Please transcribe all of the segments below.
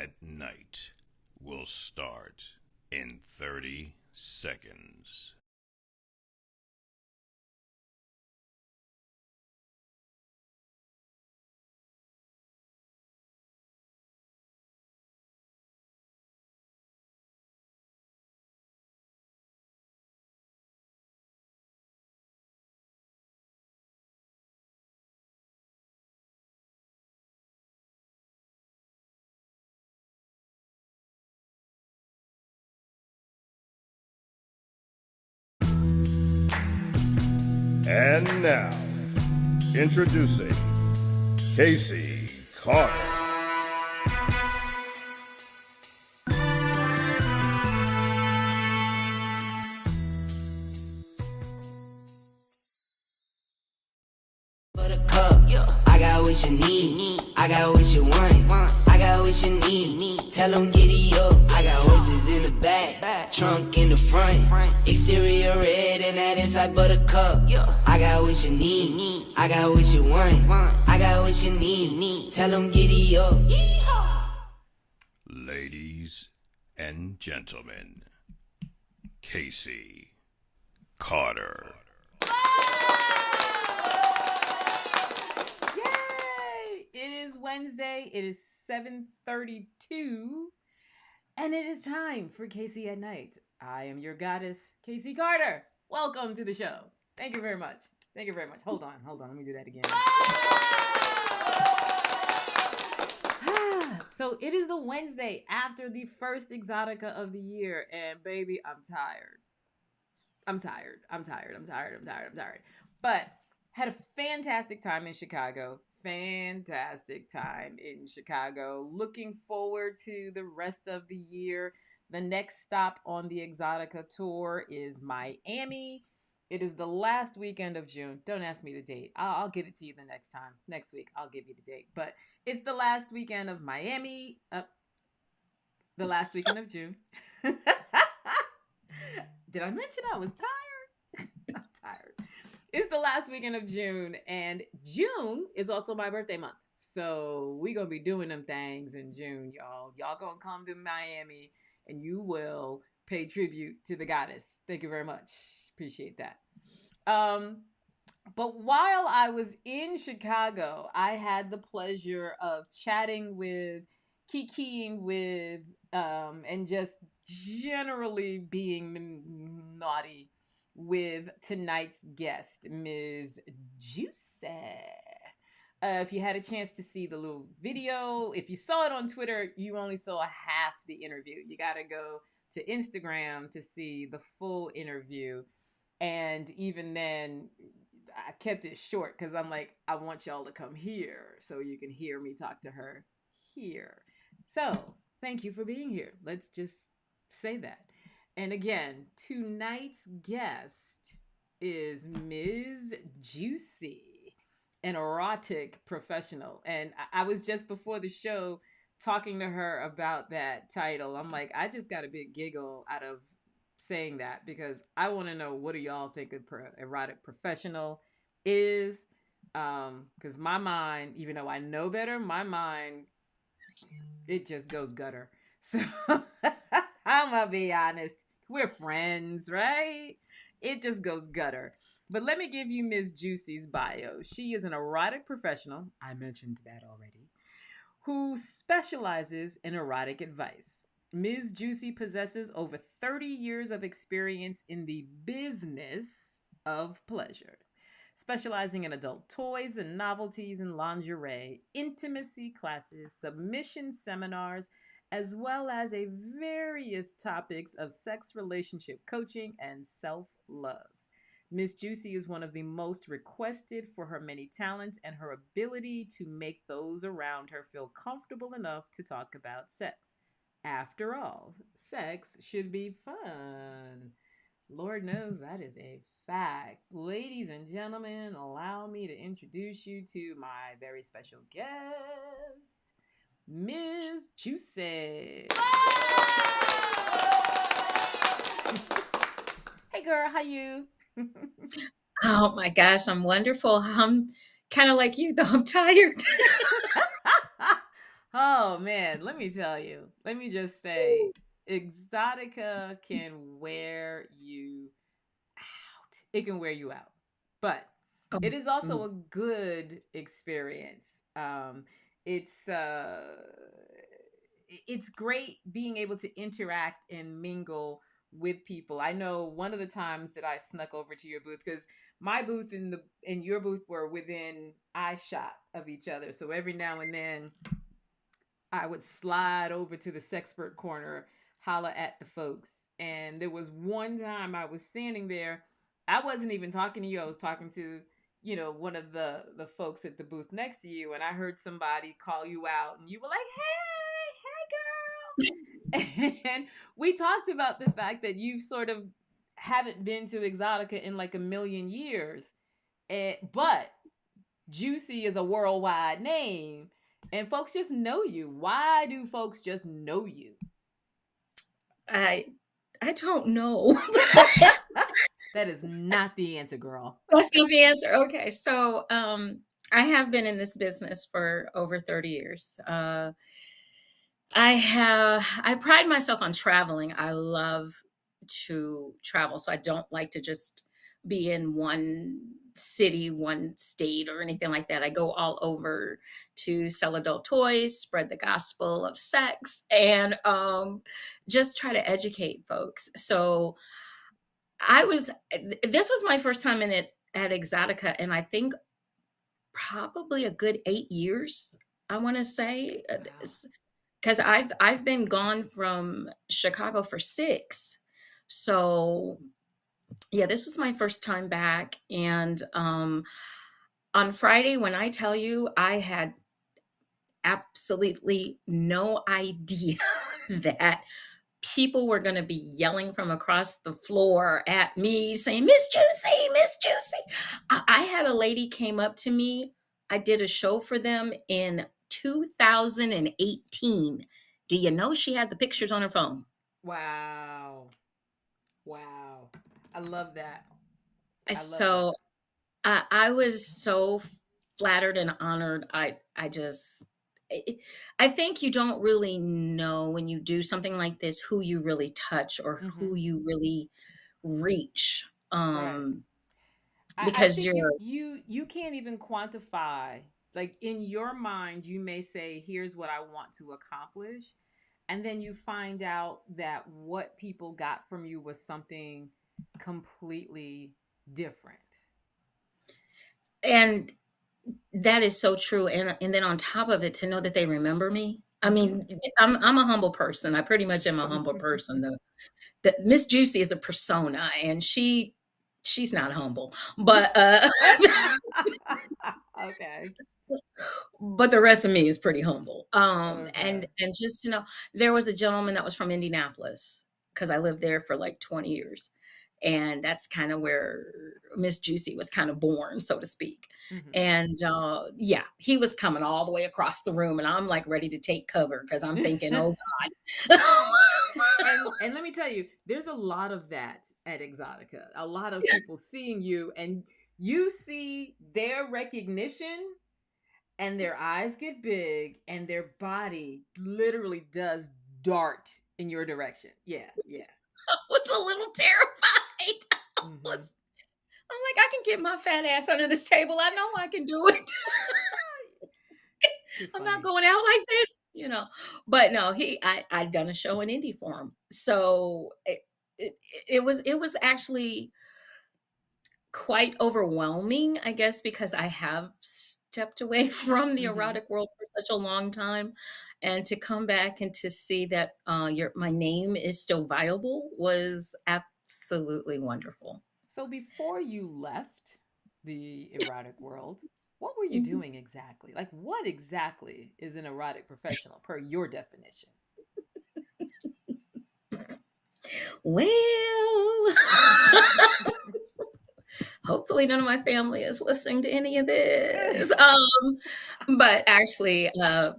at Night will start in 30 seconds. And now, introducing Casey Carter. I got what you need, I got what you want, I got what you need, tell them giddy up. I got horses in the back, trunk in the front, exterior red and that inside buttercup. I got what you need, I got what you want, I got what you need, tell them giddy up. Ladies and gentlemen, Casey Carter. It is Wednesday. It is 7:32, and it is time for Casey at Night. I am your goddess, Casey Carter. Welcome to the show. Thank you very much. Thank you very much. Hold on. Let me do that again. So it is the Wednesday after the first Exotica of the year, and baby, I'm tired. But had a fantastic time in Chicago. Looking forward to the rest of the year. The next stop on the Exotica tour is Miami. It is the last weekend of June. Don't ask me the date. I'll get it to you the next time. Next week, I'll give you the date. But it's the last weekend of Miami. The last weekend of June. Did I mention I was tired? I'm tired. It's the last weekend of June, and June is also my birthday month. So we going to be doing them things in June, y'all. Y'all going to come to Miami, and you will pay tribute to the goddess. Thank you very much. Appreciate that. But while I was in Chicago, I had the pleasure of chatting with, kikiing with, and just generally being naughty with tonight's guest, Ms. JewCee. If you had a chance to see the little video, if you saw it on Twitter, you only saw half the interview. You got to go to Instagram to see the full interview. And even then, I kept it short because I'm like, I want y'all to come here so you can hear me talk to her here. So thank you for being here. Let's just say that. And again, tonight's guest is Ms. JewCee, an erotic professional. And I was just before the show talking to her about that title. I'm like, I just got a big giggle out of saying that because I want to know, what do y'all think of erotic professional is? Because my mind, even though I know better, my mind, it just goes gutter. So I'm gonna be honest. We're friends, right? It just goes gutter. But let me give you Ms. JewCee's bio. She is an erotic professional, I mentioned that already, who specializes in erotic advice. Ms. JewCee possesses over 30 years of experience in the business of pleasure, specializing in adult toys and novelties and lingerie, intimacy classes, submission seminars, as well as a various topics of sex relationship coaching and self-love. Miss JewCee is one of the most requested for her many talents and her ability to make those around her feel comfortable enough to talk about sex. After all, sex should be fun. Lord knows that is a fact. Ladies and gentlemen, allow me to introduce you to my very special guest, Ms. JewCee. Hey girl, how you? Oh my gosh, I'm wonderful. I'm kind of like you, though. I'm tired. Oh man, let me tell you. Let me just say, Exotica can wear you out. It can wear you out. But Oh, it is also mm. a good experience. It's it's great being able to interact and mingle with people. I know one of the times that I snuck over to your booth, because my booth and your booth were within eye shot of each other. So every now and then I would slide over to the sexpert corner, holla at the folks. And there was one time I was standing there. I wasn't even talking to you. I was talking to, one of the folks at the booth next to you, and I heard somebody call you out, and you were like, "Hey, hey, girl!" And we talked about the fact that you sort of haven't been to Exotica in like a million years, but JewCee is a worldwide name, and folks just know you. Why do folks just know you? I I don't know. That is not the answer, girl. That's not the answer. Okay, so I have been in this business for over 30 years. I pride myself on traveling. I love to travel, so I don't like to just be in one city, one state, or anything like that. I go all over to sell adult toys, spread the gospel of sex, and just try to educate folks. So this was my first time in it at Exotica, and I think probably a good 8 years. I want to say, Wow. because I've been gone from Chicago for 6. So, yeah, this was my first time back, and, on Friday, when I tell you I had absolutely no idea that people were gonna be yelling from across the floor at me saying, "Miss Juicy, Miss Juicy." I had a lady came up to me. I did a show for them in 2018. Do you know she had the pictures on her phone? Wow. Wow. I love that. I love So that. I was so flattered and honored. I I think you don't really know when you do something like this who you really touch or who Hmm. you really reach. Right. I Because think you're you can't even quantify. Like in your mind, you may say, "Here's what I want to accomplish," and then you find out that what people got from you was something completely different. and that is so true. And then on top of it, to know that they remember me. I Hmm. mean, I'm a humble person. I pretty much am a humble person. The Miss Juicy is a persona, and she's not humble, but Okay. but the rest of me is pretty humble. Okay. And just to know, there was a gentleman that was from Indianapolis because I lived there for like 20 years. And that's kind of where Miss Juicy was kind of born, so to speak. Hmm. And yeah, he was coming all the way across the room, and I'm like ready to take cover because I'm thinking, oh God. And let me tell you, there's a lot of that at Exotica. A lot of people seeing you, and you see their recognition, and their eyes get big, and their body literally does dart in your direction. Yeah, yeah. I was a little terrified. Hmm. I'm like, I can get my fat ass under this table. I know I can do it. You're I'm not funny. going out like this. But no, I'd done a show in Indy for him. So it, it was actually quite overwhelming, I guess, because I have stepped away from the Hmm. erotic world for such a long time. And to come back and to see that my name is still viable was absolutely wonderful. So before you left the erotic world, what were you Mhm. doing exactly? Like, what exactly is an erotic professional per your definition? Well, hopefully none of my family is listening to any of this. But actually, I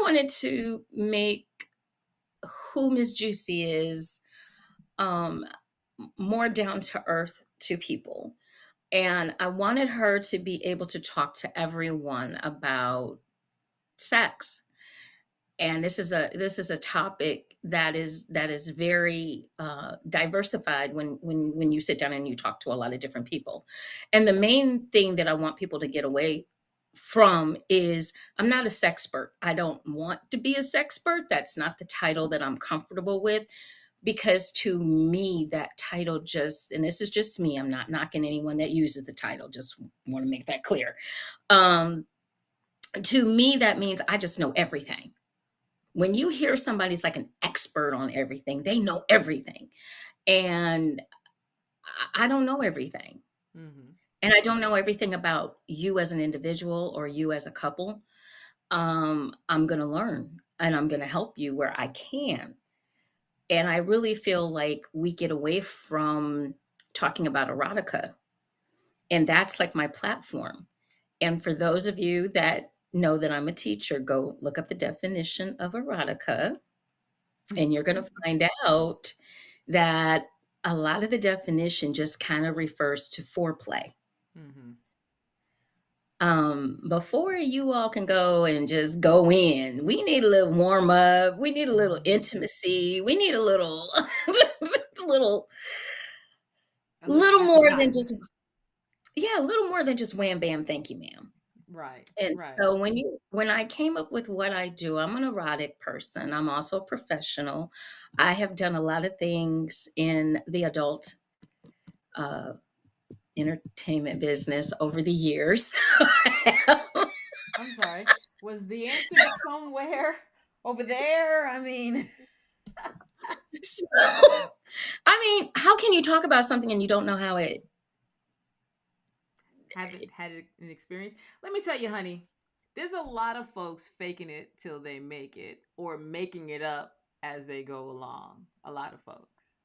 wanted to make who Miss Juicy is um, more down to earth to people. And I wanted her to be able to talk to everyone about sex. And this is a topic that is very diversified when you sit down and you talk to a lot of different people. And the main thing that I want people to get away from is I'm not a sexpert. I don't want to be a sexpert. That's not the title that I'm comfortable with, because to me that title just, and this is just me, I'm not knocking anyone that uses the title, just want to make that clear. um to me that means I just know everything. When you hear somebody's like an expert on everything, they know everything. And I don't know everything. Mm-hmm. And I don't know everything about you as an individual or you as a couple. I'm going to learn and I'm going to help you where I can. And I really feel like we get away from talking about erotica. And that's like my platform. And for those of you that know that I'm a teacher, go look up the definition of erotica, and you're going to find out that a lot of the definition just kind of refers to foreplay. Mm-hmm. Before you all can go and just go in, we need a little warm up. We need a little intimacy. We need a little, little, A little little more than appetizer. just, yeah, a little more than just wham, bam, thank you, ma'am. Right, And right. so when I came up with what I do, I'm an erotic person. I'm also a professional. I have done a lot of things in the adult uh, entertainment business over the years. I'm sorry. Was the answer somewhere over there? I mean, So, I mean, how can you talk about something and you don't know how it? haven't had an experience. Let me tell you, honey, there's a lot of folks faking it till they make it or making it up as they go along. A lot of folks.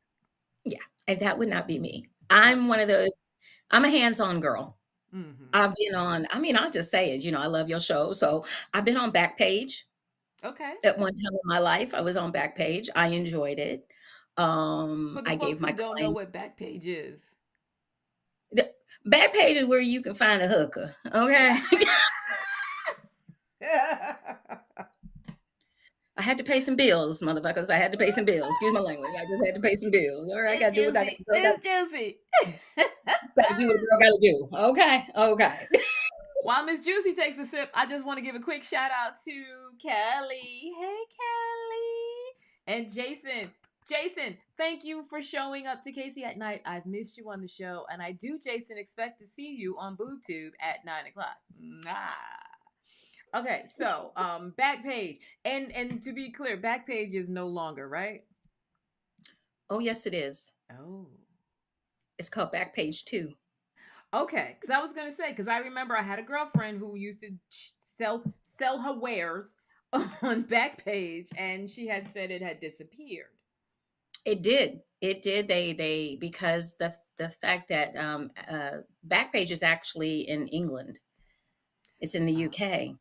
Yeah, and that would not be me. Oh, I'm one of those. I'm a hands-on girl. mm-hmm. I've been on. I mean, I'll just say it. I love your show, so I've been on Backpage. Okay. At one time in my life, I was on Backpage. I enjoyed it. For the I gave folks who my don't know client what Backpage is. the Backpage is where you can find a hooker. Okay, I had to pay some bills, motherfuckers. I had to pay some bills. Excuse my language. I just had to pay some bills. All right, I It's gotta do what I juicy. It's juicy. gotta do what a girl gotta do. Okay, okay. While Miss Juicy takes a sip, I just want to give a quick shout out to Kelly. Hey, Kelly. And Jason. Jason, thank you for showing up to Casey at Night. I've missed you on the show, and I do, Jason, expect to see you on BoobTube at 9 o'clock. Okay, so Backpage. And to be clear, Backpage is no longer, right? Oh yes, it is. Oh. It's called Backpage 2. Okay, because I was gonna say, because I remember I had a girlfriend who used to sell her wares on Backpage, and she had said it had disappeared. It did. It did. They because the fact that Backpage is actually in England. It's in the Oh, UK.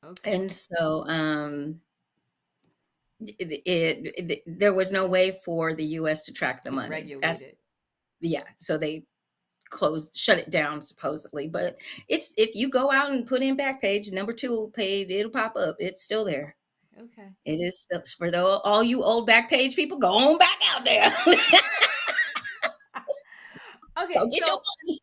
okay, And so there was no way for the US to track the to money. regulate That's it. yeah. So they shut it down supposedly. But it's if you go out and put in Backpage number 2 page, it'll pop up. It's still there. Okay. It is still, for all you old Backpage people. Go on back out there. Go Okay, get your money.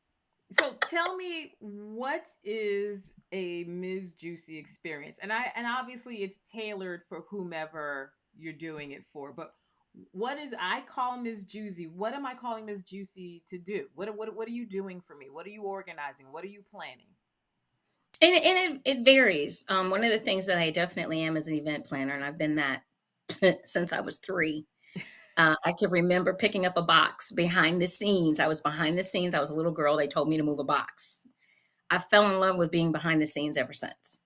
so tell me, what is a Ms. Juicy experience? And obviously it's tailored for whomever you're doing it for, but what is I call Ms. Juicy? What am I calling Ms. Juicy to do? What are you doing for me? What are you organizing? What are you planning? And it varies. One of the things that I definitely am is an event planner, and I've been that since I was 3. I can remember picking up a box behind the scenes. I was behind the scenes. I was a little girl. They told me to move a box. I fell in love with being behind the scenes ever since.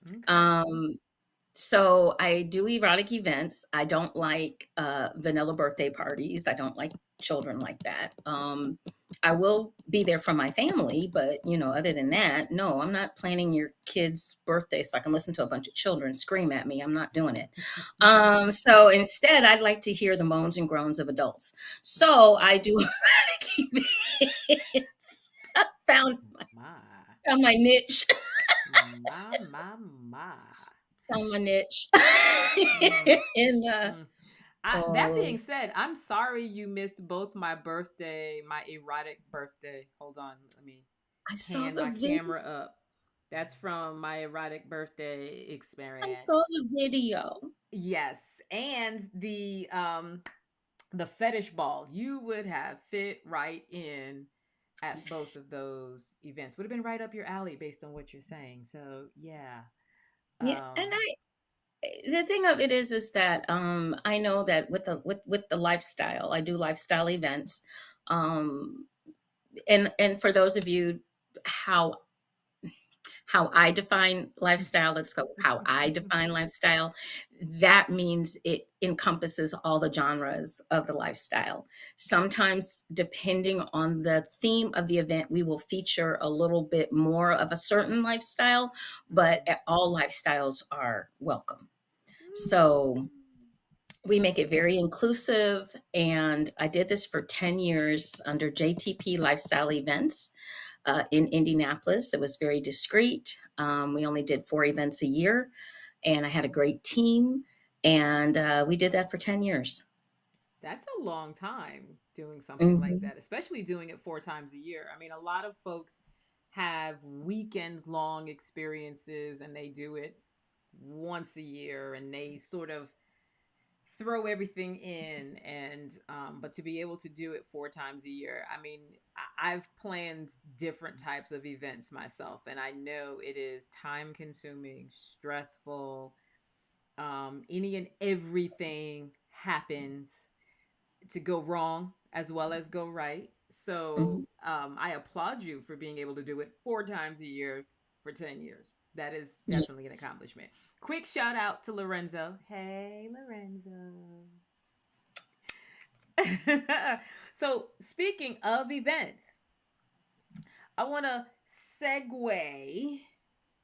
Okay. Um, so I do erotic events. I don't like vanilla birthday parties. I don't like children like that. I will be there for my family, but other than that, no, I'm not planning your kid's birthday so I can listen to a bunch of children scream at me. I'm not doing it. So instead, I'd like to hear the moans and groans of adults. So I do erotic events. Found My. found my niche. My. On my niche. Mm, and mm. That being oh, said, I'm sorry you missed both my birthday, my erotic birthday. Hold on, let me I saw pan the my video. camera up. That's from my erotic birthday I saw experience. the video. Yes, and the fetish ball. You would have fit right in at both of those events. Would have been right up your alley based on what you're saying. So, yeah. Yeah, and Um the thing of it is that I know that with the lifestyle, I do lifestyle events. Um and for those of you, how I define lifestyle, let's go how I define lifestyle. That means it encompasses all the genres of the lifestyle. Sometimes, depending on the theme of the event, we will feature a little bit more of a certain lifestyle, but Mhm. all lifestyles are welcome. So we make it very inclusive. And I did this for 10 years under JTP Lifestyle Events in Indianapolis. It was very discreet. We only did 4 events a year, and I had a great team. And we did that for 10 years. That's a long time doing something like Hmm. that, especially doing it 4 times a year. I mean, a lot of folks have weekend long experiences and they do it once a year and they sort of throw everything in and but to be able to do it 4 times a year, I mean, I've planned different types of events myself and I know it is time consuming, stressful. Any and everything happens to go wrong as well as go right. So Hmm. I applaud you for being able to do it 4 times a year for 10 years. That is definitely an Yes. accomplishment. Quick shout out to Lorenzo. Hey, Lorenzo. So, speaking of events, I want to segue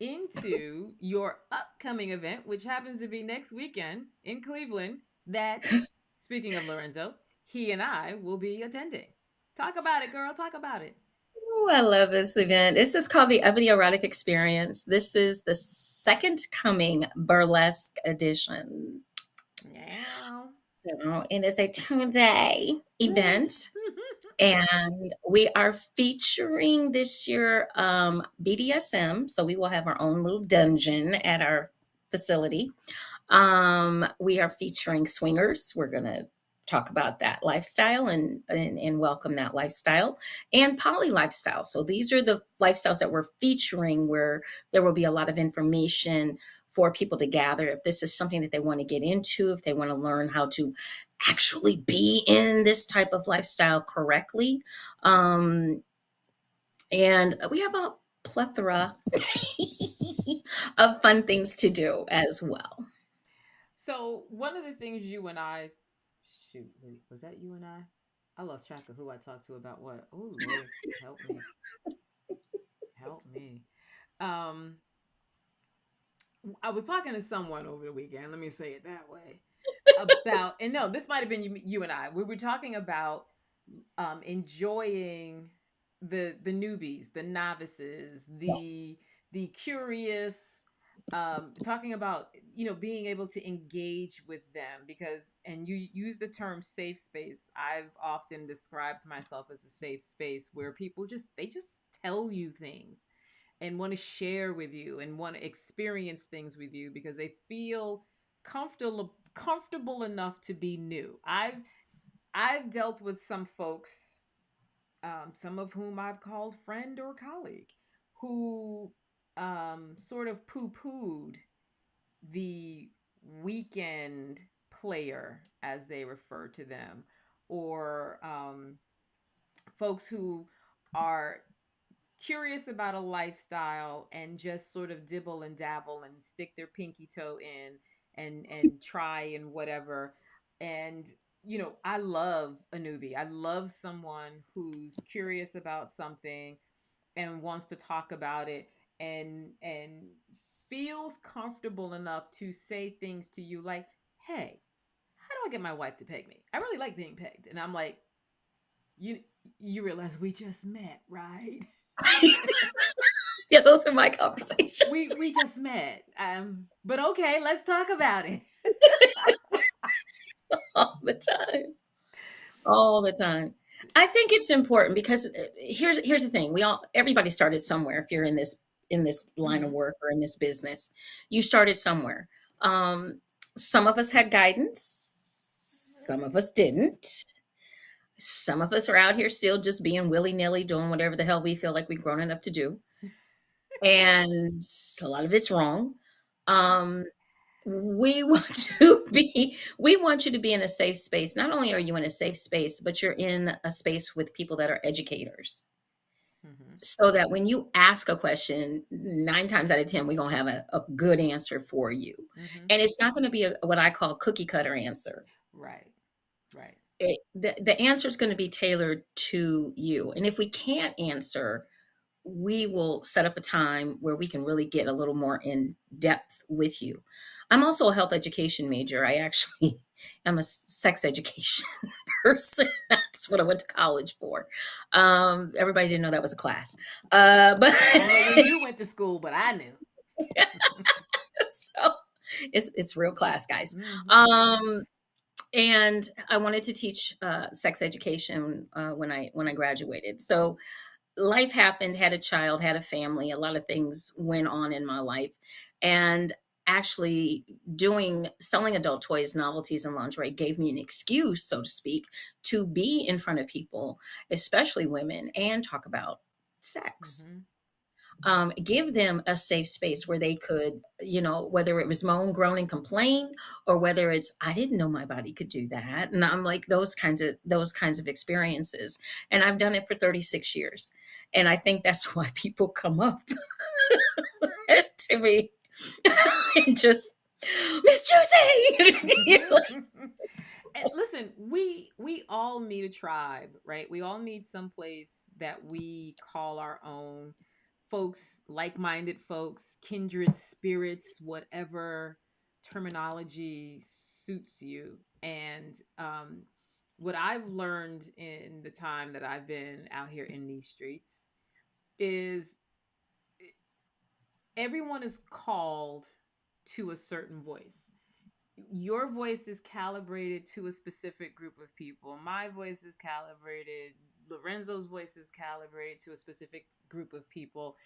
into your upcoming event, which happens to be next weekend in Cleveland. That, speaking of Lorenzo, he and I will be attending. Talk about it, girl. Talk about it. Oh, I love this event. This is called the Ebony Erotic Experience. This is the second coming burlesque edition. Yeah. So it is a 2-day event. And we are featuring this year BDSM. So we will have our own little dungeon at our facility. We are featuring swingers. We're going to talk about that lifestyle and welcome that lifestyle and poly lifestyle. So these are the lifestyles that we're featuring where there will be a lot of information for people to gather if this is something that they want to get into, if they want to learn how to actually be in this type of lifestyle correctly. Um, and we have a plethora of fun things to do as well. So, one of the things you and I, shoot, wait, was that you and I lost track of who I talked to about what. Oh, Lord, help me. Help me. Um, I was talking to someone over the weekend. Let me say it that way. About and no, this might have been you and I. We were talking about enjoying the newbies, the novices, Yes. the curious. Talking about being able to engage with them because and you use the term safe space. I've often described myself as a safe space where people just tell you things and want to share with you and want to experience things with you because they feel comfortable enough to be new. I've dealt with some folks, some of whom I've called friend or colleague, who sort of poo-pooed the weekend player, as they refer to them, or folks who are curious about a lifestyle and just sort of dibble and dabble and stick their pinky toe in and try and whatever. And I love a newbie. I love someone who's curious about something and wants to talk about it and feels comfortable enough to say things to you like, "Hey, how do I get my wife to peg me? I really like being pegged." And I'm like, "You you realize we just met, right?" Yeah, those are my conversations. We just met. But okay, let's talk about it. All the time. All the time. I think it's important because here's the thing. Everybody started somewhere. If you're in this line of Hmm. work or in this business, you started somewhere. Some of us had guidance, some of us didn't. Some of us are out here still just being willy-nilly, doing whatever the hell we feel like we've grown enough to do. And a lot of it's wrong. Um, we want we want you to be in a safe space. Not only are you in a safe space, but you're in a space with people that are educators. Hmm. So that when you ask a question, 9 times out of 10, we're gonna have a good answer for you. Hmm. And it's not gonna be what I call cookie cutter answer. Right. Right. The answer is going to be tailored to you. And if we can't answer, we will set up a time where we can really get a little more in depth with you. I'm also a health education major. I actually am a sex education person. That's what I went to college for. Everybody didn't know that was a class. But I don't know where you went to school, but I knew. so it's real class, guys. Hmm. Um, and I wanted to teach sex education when I graduated. So life happened, had a child, had a family, a lot of things went on in my life, and actually doing selling adult toys, novelties, and lingerie gave me an excuse, so to speak, to be in front of people, especially women, and talk about sex. Hmm. Give them a safe space where they could, whether it was moan, groan, and complain, or whether it's I didn't know my body could do that, and I'm like those kinds of experiences, and I've done it for 36 years, and I think that's why people come up to me and just Miss JewCee. And listen, we all need a tribe, right? We all need some place that we call our own. Folks, like-minded folks, kindred spirits, whatever terminology suits you. And what I've learned in the time that I've been out here in these streets is everyone is called to a certain voice. Your voice is calibrated to a specific group of people. My voice is calibrated. Lorenzo's voice is calibrated to a specific group of people.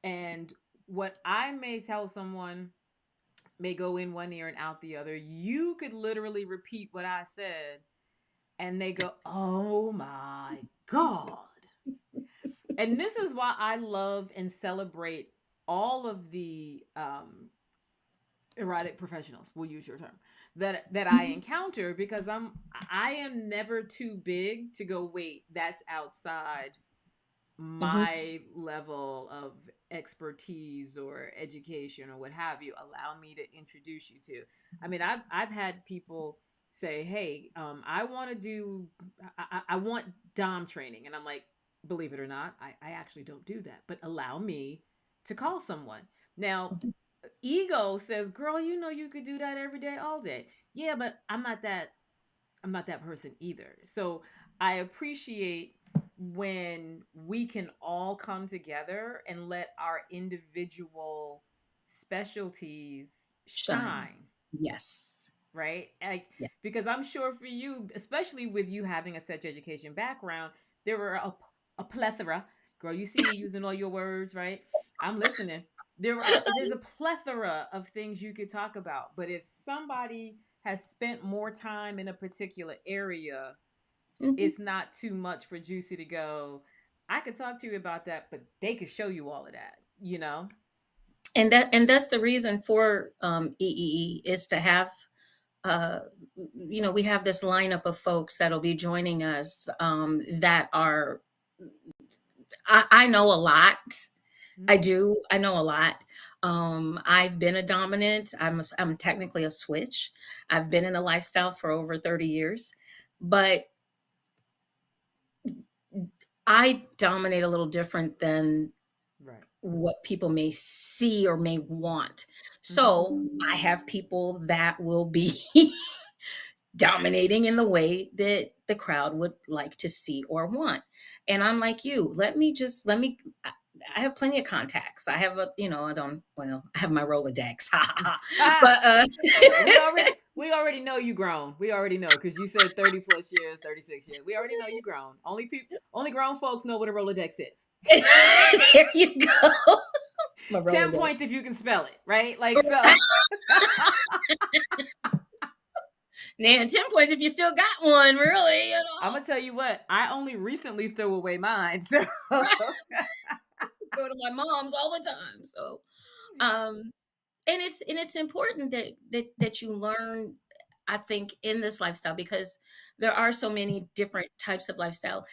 And what I may tell someone may go in one ear and out the other. You could literally repeat what I said, and they go, "Oh my God." And this is why I love and celebrate all of the erotic professionals, we'll use your term, that I encounter, because I am never too big to go, wait, that's outside Mhm. my level of expertise or education or what have you. Allow me to introduce you to. I mean, I've had people say, "Hey, I want to do, I want dom training," and I'm like, believe it or not, I actually don't do that, but allow me to call someone. Now, ego says, "Girl, you know you could do that every day, all day." Yeah, but I'm not that person either. So I appreciate when we can all come together and let our individual specialties Shine. shine, Yes. right? Like, Yeah. because I'm sure for you, especially with you having a sex education background, there were a plethora. Girl, you see me using all your words, right? I'm listening. There's a plethora of things you could talk about, but if somebody has spent more time in a particular area, Mhm. it's not too much for JewCee to go, I could talk to you about that, but they could show you all of that, you know? And that's the reason for EEE is to have uh, we have this lineup of folks that'll be joining us that are I know a lot. I Mm-hmm. do. I know a lot. I've been a dominant. I'm technically a switch. I've been in the lifestyle for over 30 years, but I dominate a little different than Right. what people may see or may want. Mm-hmm. So I have people that will be dominating in the way that the crowd would like to see or want. And I'm like you, let me I have plenty of contacts. I have a, I don't, well, I have my Rolodex. Ah, But yeah, we already know you grown. We already know because you said 30 plus years, 36 years. We already know you grown. Only grown folks know what a Rolodex is. there you go. My 10 Rolodex. points if you can spell it, right? Like so. Man, 10 points if you still got one, really, I'm gonna tell you what. I only recently threw away mine, so Go to my mom's all the time. So, um, and it's important that you learn, I think, in this lifestyle, because there are so many different types of lifestyle,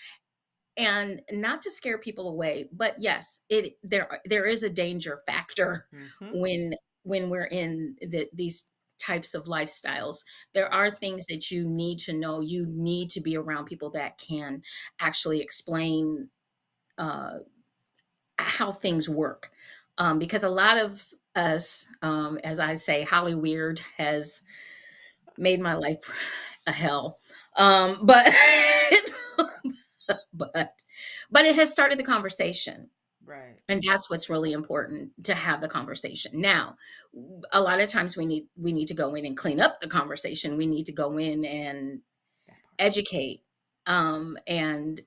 and not to scare people away, but yes, there is a danger factor Mhm. when we're in these types of lifestyles. There are things that you need to know. You need to be around people that can actually explain uh, how things work, because a lot of us, as I say, Hollyweird has made my life a hell. But but but it has started the conversation, Right. and that's what's really important, to have the conversation. Now, a lot of times we need to go in and clean up the conversation. We need to go in and That part. educate, and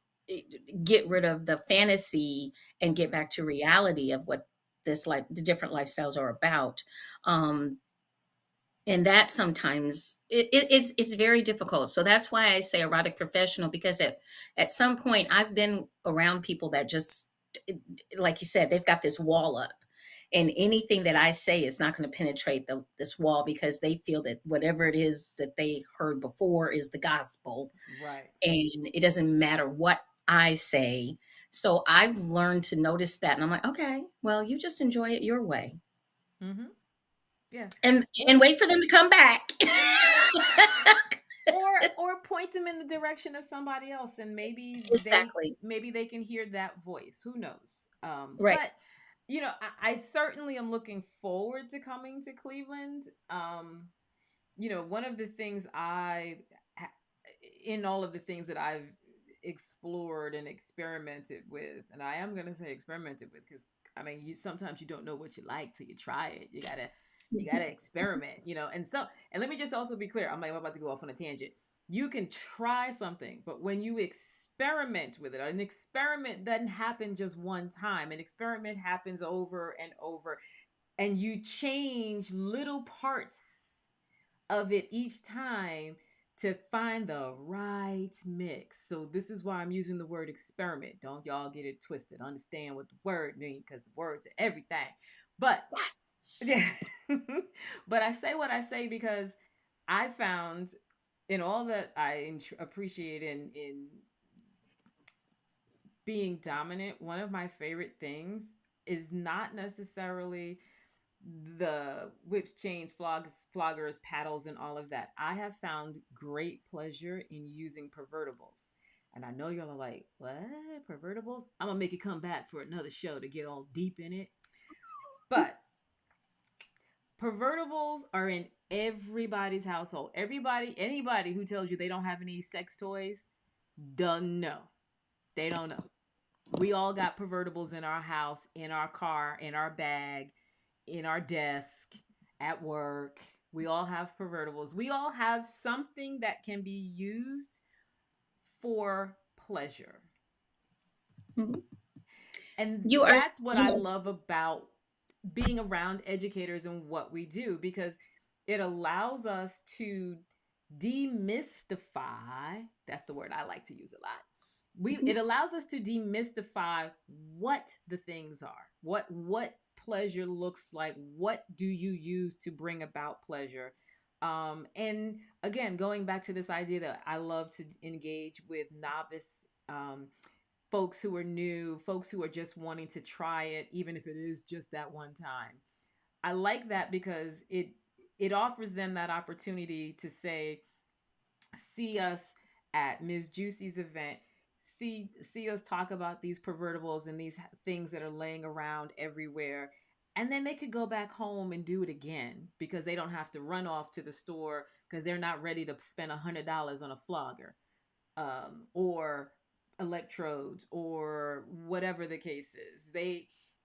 get rid of the fantasy and get back to reality of what the different lifestyles are about. um and that sometimes it's very difficult. So that's why I say erotic professional, because at some point I've been around people that just, like you said, they've got this wall up, and anything that I say is not going to penetrate this wall, because they feel that whatever it is that they heard before is the gospel, Right. and it doesn't matter what I say. So I've learned to notice that, and I'm like, okay, well, you just enjoy it your way, Mhm. Yeah. and wait for them to come back. Or point them in the direction of somebody else, and Exactly. maybe they can hear that voice. Who knows? Right. But I certainly am looking forward to coming to Cleveland. One of the things in all of the things that I've explored and experimented with, and I am going to say experimented with, because I mean, sometimes you don't know what you like till you try it. You gotta experiment, and let me just also be clear. I'm about to go off on a tangent. You can try something, but when you experiment with it, an experiment doesn't happen just one time. An experiment happens over and over, and you change little parts of it each time to find the right mix. So this is why I'm using the word experiment. Don't y'all get it twisted. Understand what the word means, because the words are everything. But yeah, but I say what I say because I found, in all that I appreciate in being dominant, one of my favorite things is not necessarily the whips, chains, floggers, paddles, and all of that. I have found great pleasure in using pervertibles. And I know y'all are like, what? Pervertibles? I'm going to make it come back for another show to get all deep in it. But pervertibles are in everybody's household. Anybody who tells you they don't have any sex toys, don't know. They don't know. We all got pervertibles in our house, in our car, in our bag, in our desk, at work. We all have pervertibles. We all have something that can be used for pleasure. Mhm. And You are, that's what I love about being around educators and what we do, because it allows us to demystify. That's the word I like to use a lot. Mhm. It allows us to demystify what the things are, what pleasure looks like, what do you use to bring about pleasure. And again, going back to this idea that I love to engage with novice, folks who are new, folks who are just wanting to try it, even if it is just that one time. I like that because it offers them that opportunity to say, see us at Ms. JewCee's event, see us talk about these pervertibles and these things that are laying around everywhere. And then they could go back home and do it again, because they don't have to run off to the store because they're not ready to spend $100 on a flogger, or electrodes or whatever the case is.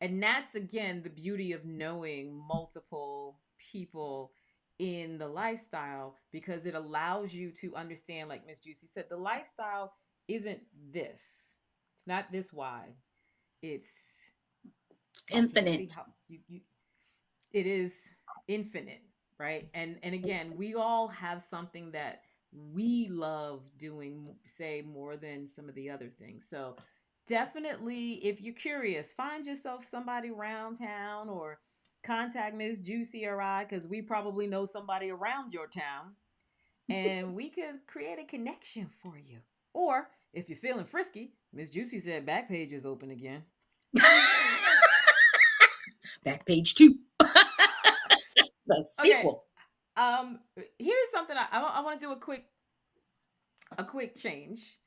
And that's again the beauty of knowing multiple people in the lifestyle, because it allows you to understand, like Miss JewCee said, the lifestyle isn't this. It's not this wide. It's ultimately Infinite. how you it is infinite, right? And again, we all have something that we love doing, say, more than some of the other things. So definitely, if you're curious, find yourself somebody around town, or contact Miss JewCee or I, because we probably know somebody around your town, and we could create a connection for you. Or if you're feeling frisky, Miss JewCee said Backpage is open again. Back page 2. The Okay. sequel. Here's something I want to do a quick change.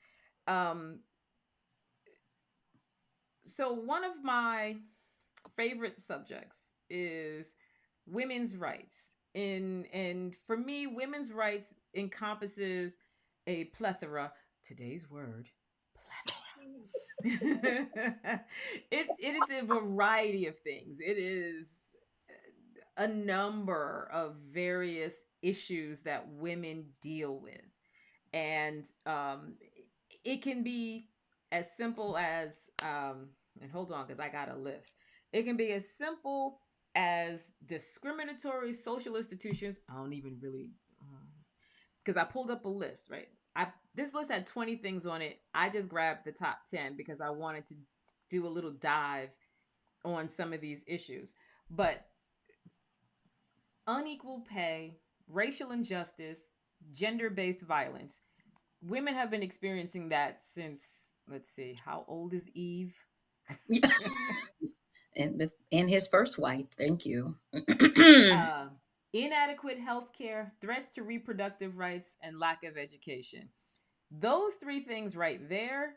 Um, so one of my favorite subjects is women's rights. And for me, women's rights encompasses a plethora, today's word, plethora. It is a variety of things. It is a number of various issues that women deal with. And it can be as simple as, and hold on, because I got a list. It can be as simple as discriminatory social institutions. I don't even really, because I pulled up a list, right? This list had 20 things on it. I just grabbed the top 10 because I wanted to do a little dive on some of these issues. But unequal pay, racial injustice, gender-based violence. Women have been experiencing that since, let's see, how old is Eve? And his first wife. Thank you. uh, Inadequate health care, threats to reproductive rights, and lack of education. Those three things right there,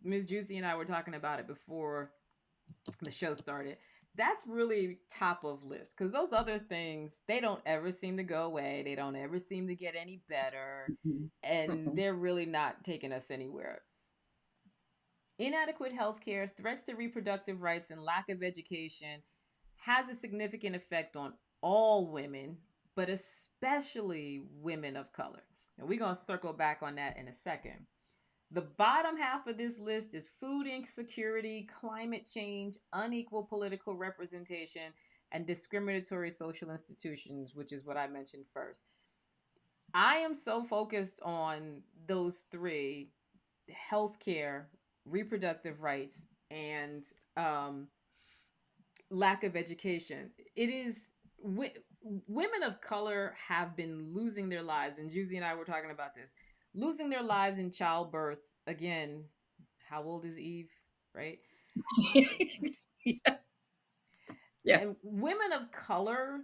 Ms. JewCee and I were talking about it before the show started. That's really top of list, because those other things, they don't ever seem to go away. They don't ever seem to get any better, and they're really not taking us anywhere. Inadequate health care, threats to reproductive rights, and lack of education has a significant effect on all women, but especially women of color. And we're going to circle back on that in a second. The bottom half of this list is food insecurity, climate change, unequal political representation, and discriminatory social institutions, which is what I mentioned first. I am so focused on those three: healthcare, reproductive rights, and lack of education. It is women of color have been losing their lives, and JewCee and I were talking about this, losing their lives in childbirth. Again, how old is Eve, right? Yeah. Yeah. And women of color,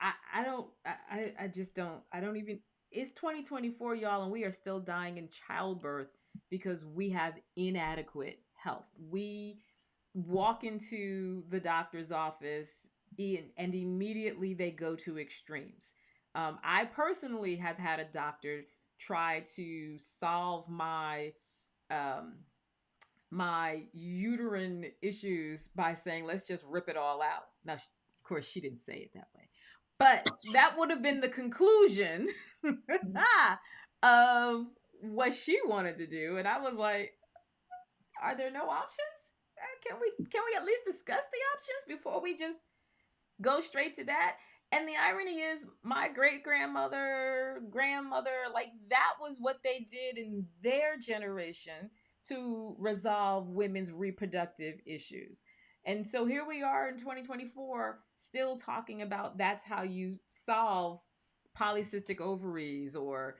I just don't, I don't even, it's 2024, y'all, and we are still dying in childbirth because we have inadequate health. We walk into the doctor's office and immediately they go to extremes. I personally have had a doctor try to solve um, my uterine issues by saying, let's just rip it all out. Now, of course, she didn't say it that way, but that would have been the conclusion of what she wanted to do. And I was like, are there no options? Can we at least discuss the options before we just go straight to that? And the irony is, my great grandmother, like, that was what they did in their generation to resolve women's reproductive issues. And so here we are in 2024, still talking about that's how you solve polycystic ovaries, or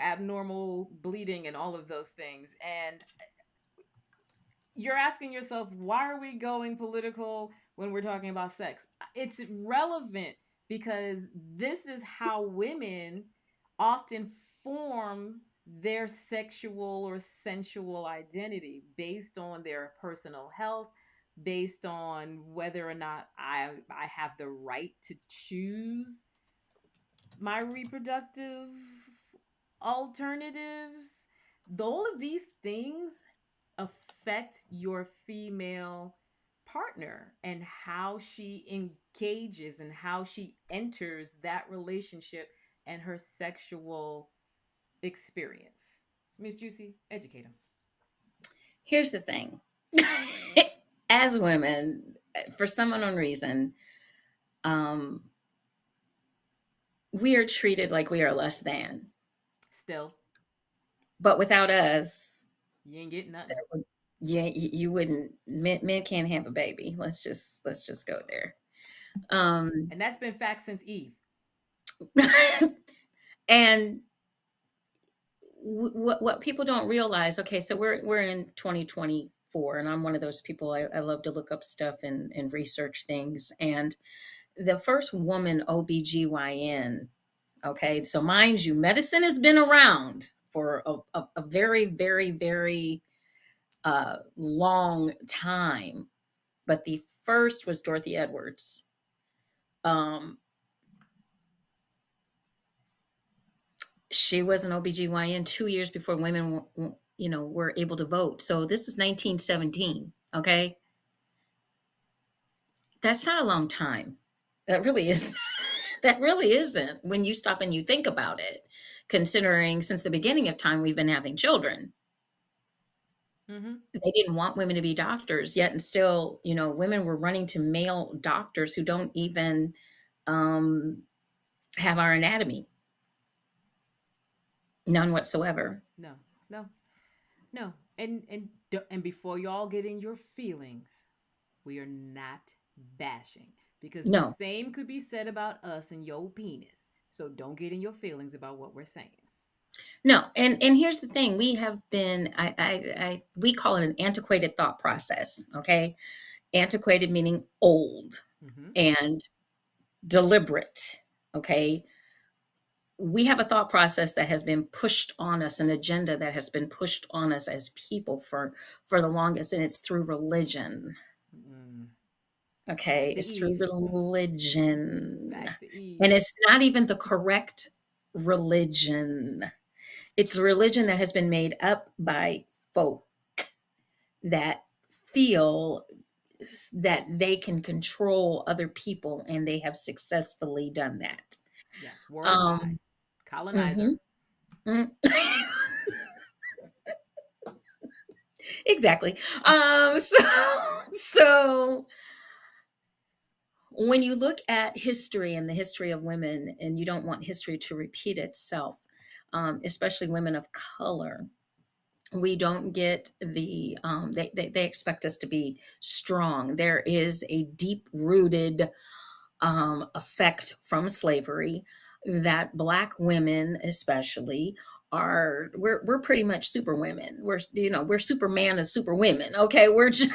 abnormal bleeding and all of those things. And you're asking yourself, why are we going political when we're talking about sex? It's relevant because this is how women often form their sexual or sensual identity, based on their personal health, based on whether or not I have the right to choose my reproductive alternatives. All of these things affect your female partner and how she engages and how she enters that relationship and her sexual experience. Miss Juicy, educate them. Here's the thing. As women, for some unknown reason, um, we are treated like we are less than. Still, But without us, you ain't getting nothing. yeah, you wouldn't. Men can't have a baby. Let's just go there. Um, And that's been fact since Eve. and what people don't realize. Okay, so we're in 2024, and I'm one of those people. I love to look up stuff and research things. And the first woman OBGYN. Okay, so mind you, medicine has been around for a very, very, very long time, but the first was Dorothy Edwards. Um, she was an OBGYN 2 years before women, were able to vote. So this is 1917. Okay, that's not a long time. That really is. That really isn't when you stop and you think about it. Considering since the beginning of time we've been having children. Mm-hmm. They didn't want women to be doctors yet, and still, women were running to male doctors who don't even um, have our anatomy, none whatsoever. No, no, no. And before y'all get in your feelings, we are not bashing because the No, same could be said about us and your penis. So don't get in your feelings about what we're saying. no, and here's the thing: we have been, we call it an antiquated thought process. Okay, antiquated meaning old Mm-hmm. and deliberate. Okay, we have a thought process that has been pushed on us, an agenda that has been pushed on us as people for the longest, and it's through religion. Mm. Back Okay, to it's through Eve. religion, Back to and Eve. it's not even the correct religion. It's a religion that has been made up by folk that feel that they can control other people, and they have successfully done that. Yes, worldwide. Um, Colonizer. mhm, mm. Exactly. So when you look at history and the history of women, and you don't want history to repeat itself, especially women of color, we don't get they expect us to be strong. There is a deep rooted effect from slavery that black women especially are we're pretty much super women. We're superman and super women. Okay, we're just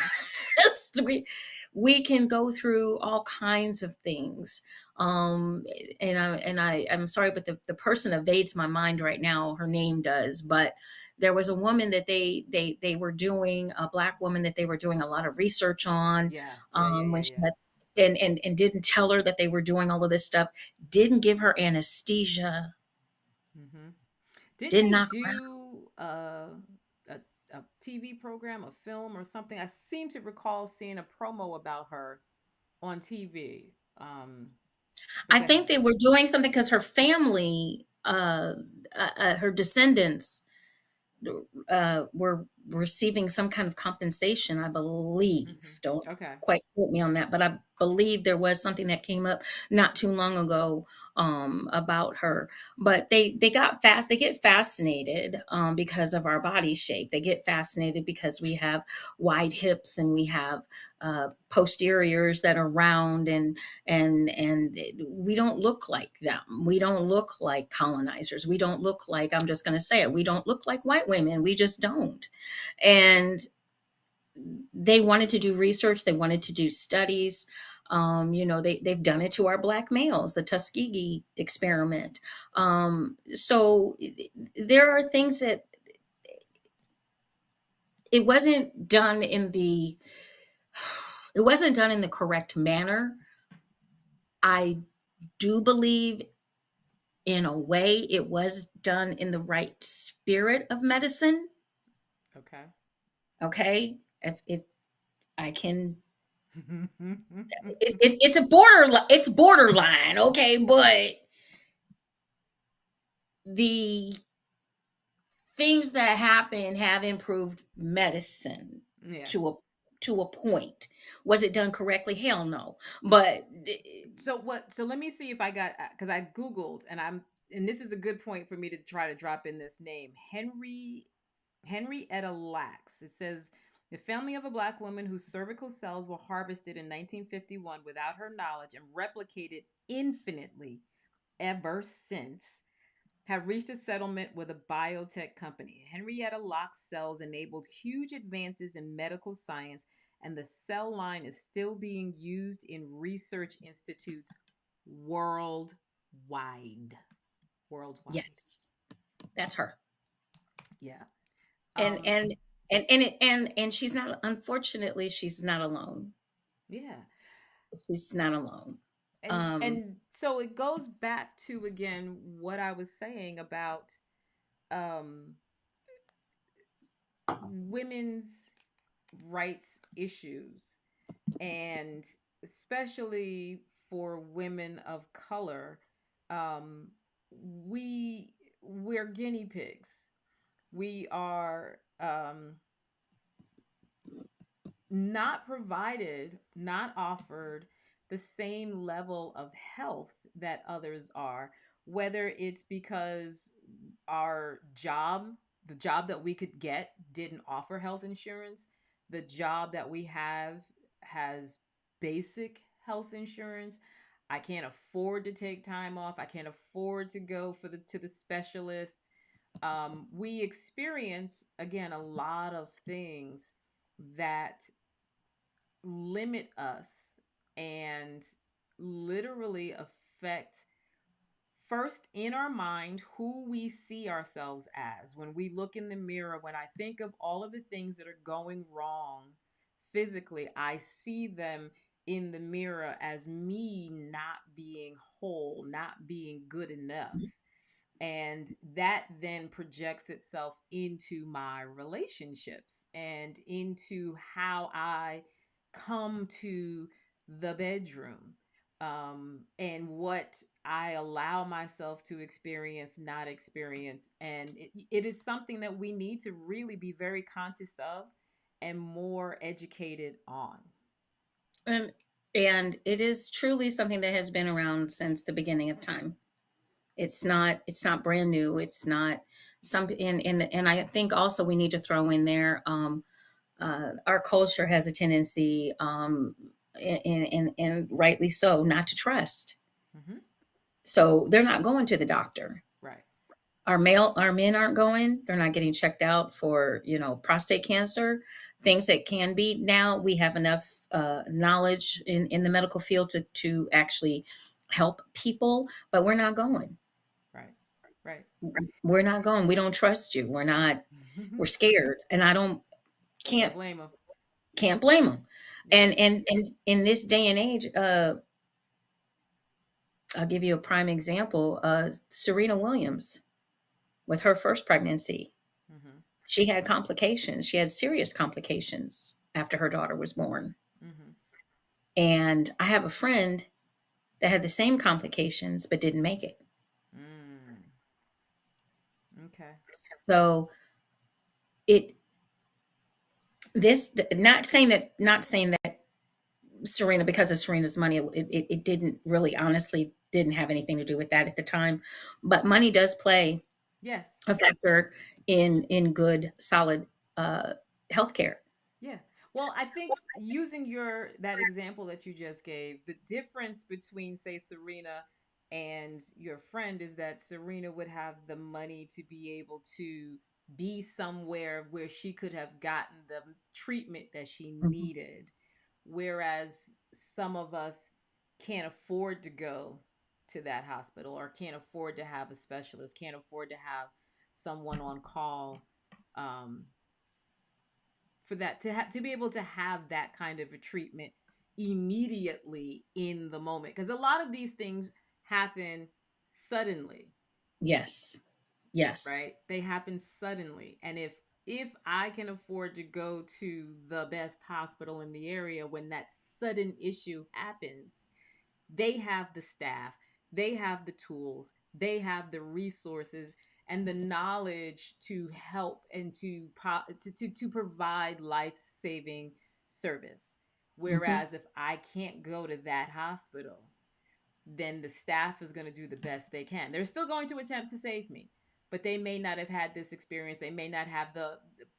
we can go through all kinds of things. um I'm sorry, but the person evades my mind right now. Her name does, but there was a woman that they were doing, a black woman that they were doing a lot of research on, Yeah, yeah, yeah, when yeah, she yeah. had and didn't tell her that they were doing all of this stuff, didn't give her anesthesia, Mm-hmm. Didn't didn't they knock her out. do a, a TV program, a film, or something? I seem to recall seeing a promo about her on TV. But I go think ahead. they were doing something because her family, her descendants, were receiving some kind of compensation, I Mm-hmm. believe. Don't Okay. quite quote me on that, but I believe there was something that came up not too long ago about her. But they got fast. They get fascinated because of our body shape. They get fascinated because we have wide hips, and we have posteriors that are round, and we don't look like them. We don't look like colonizers. We don't look like, I'm just going to say it, we don't look like white women. We just don't. And they wanted to do research, they wanted to do studies. They've done it to our black males, the Tuskegee experiment. So there are things that it wasn't done in the it wasn't done in the correct manner. I do believe in a way, it was done in the right spirit of medicine. Okay. Okay. If I can, it's a borderline, it's borderline. Okay. But the things that happen have improved medicine Yeah. to a point. Was it done correctly? Hell no. But So what? So let me see if I got, because I googled, and this is a good point for me to try to drop in this name, Henrietta Lacks. It says the family of a black woman whose cervical cells were harvested in 1951 without her knowledge and replicated infinitely ever since have reached a settlement with a biotech company. Henrietta Lacks cells enabled huge advances in medical science, and the cell line is still being used in research institutes worldwide. Worldwide. yes, that's her. Yeah. And Um, and and she's not, unfortunately, she's not alone. yeah. She's not alone. And Um and so it goes back to again what I was saying about um women's rights issues, and especially for women of color, um we're guinea pigs. We are not provided, not offered the same level of health that others are, whether it's because our job, the job that we could get, didn't offer health insurance, the job that we have has basic health insurance. I can't afford to take time off. I can't afford to go for the to the specialist. We experience again a lot of things that limit us and literally affect, first in our mind, who we see ourselves as. When we look in the mirror, when I think of all of the things that are going wrong physically, I see them in the mirror as me not being whole, not being good enough. And that then projects itself into my relationships and into how I come to the bedroom, and what I allow myself to experience, not experience. And it is something that we need to really be very conscious of and more educated on. and and it is truly something that has been around since the beginning of time. It's not brand new. It's not some, and I think also we need to throw in there, our culture has a tendency, and rightly so, not to trust. Hmm. So they're not going to the doctor. Right. Our men aren't going. They're not getting checked out for, prostate cancer, things that can be. Now we have enough knowledge in the medical field to actually help people, but we're not going. Right. Right. We're not going. We don't trust you. We're scared, and I don't Can't can't blame them. can't blame them. Yeah. And in this day and age, I'll give you a prime example. Serena Williams, with her first pregnancy, Hmm. she had complications. She had serious complications after her daughter was born. Hmm. And I have a friend that had the same complications but didn't make it. Mm. Okay. So it this not saying that Serena, because of Serena's money, it didn't really, honestly, didn't have anything to do with that at the time. But money does play Yes. a factor in good, solid uh, healthcare. Yeah. Well, I think using your that example that you just gave, the difference between say Serena and your friend is that Serena would have the money to be able to be somewhere where she could have gotten the treatment that she Mhm. needed, whereas some of us can't afford to go to that hospital or can't afford to have a specialist, can't afford to have someone on call, um, for that to be able to have that kind of a treatment immediately in the moment, because a lot of these things happen suddenly. Yes. Yes. right? They happen suddenly. And if I can afford to go to the best hospital in the area when that sudden issue happens, they have the staff, they have the tools, they have the resources and the knowledge to help and to provide life-saving service. Hmm. Whereas if I can't go to that hospital, then the staff is going to do the best they can. They're still going to attempt to save me, but they may not have had this experience. They may not have the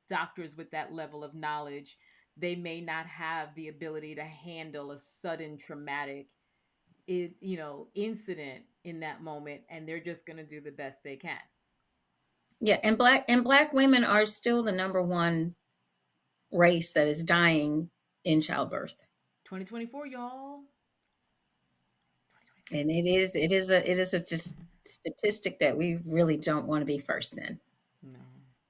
doctors with that level of knowledge. They may not have the ability to handle a sudden traumatic incident in that moment, and they're just going to do the best they can. Yeah, and black women are still the number one race that is dying in childbirth. 2024, y'all. 2024. And it is a just statistic that we really don't want to be first in. No,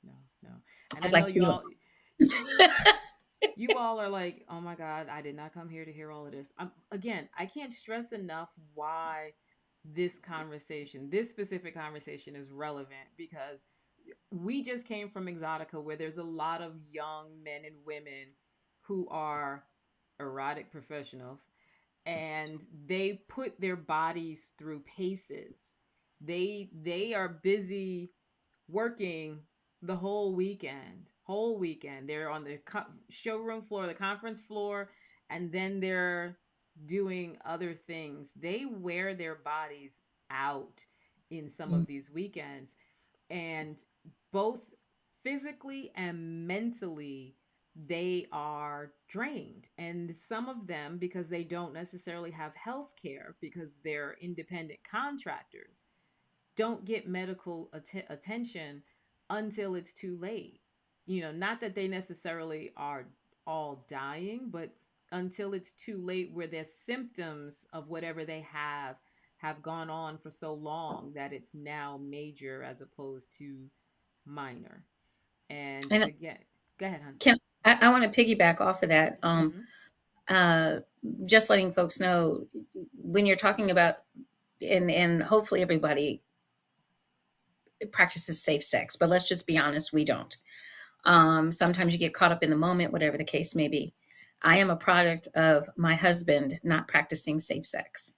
no, no. And I I'd know like to be you last. all you all are like, oh my God, I did not come here to hear all of this. Again, I can't stress enough why this specific conversation is relevant, because we just came from Exotica, where there's a lot of young men and women who are erotic professionals, and they put their bodies through paces. They are busy working the whole weekend. They're on the showroom floor, the conference floor, and then they're doing other things. They wear their bodies out in some Mm. of these weekends, and both physically and mentally they are drained. And some of them, because they don't necessarily have health care because they're independent contractors, don't get medical attention until it's too late. Not that they necessarily are all dying, but until it's too late, where their symptoms of whatever they have gone on for so long that it's now major as opposed to minor. And And again, go ahead, hon. can I want to piggyback off of that. Mm-hmm. Uh, just letting folks know when you're talking about, and hopefully everybody practices safe sex, but let's just be honest, we don't. Sometimes you get caught up in the moment, whatever the case may be. I am a product of my husband not practicing safe sex.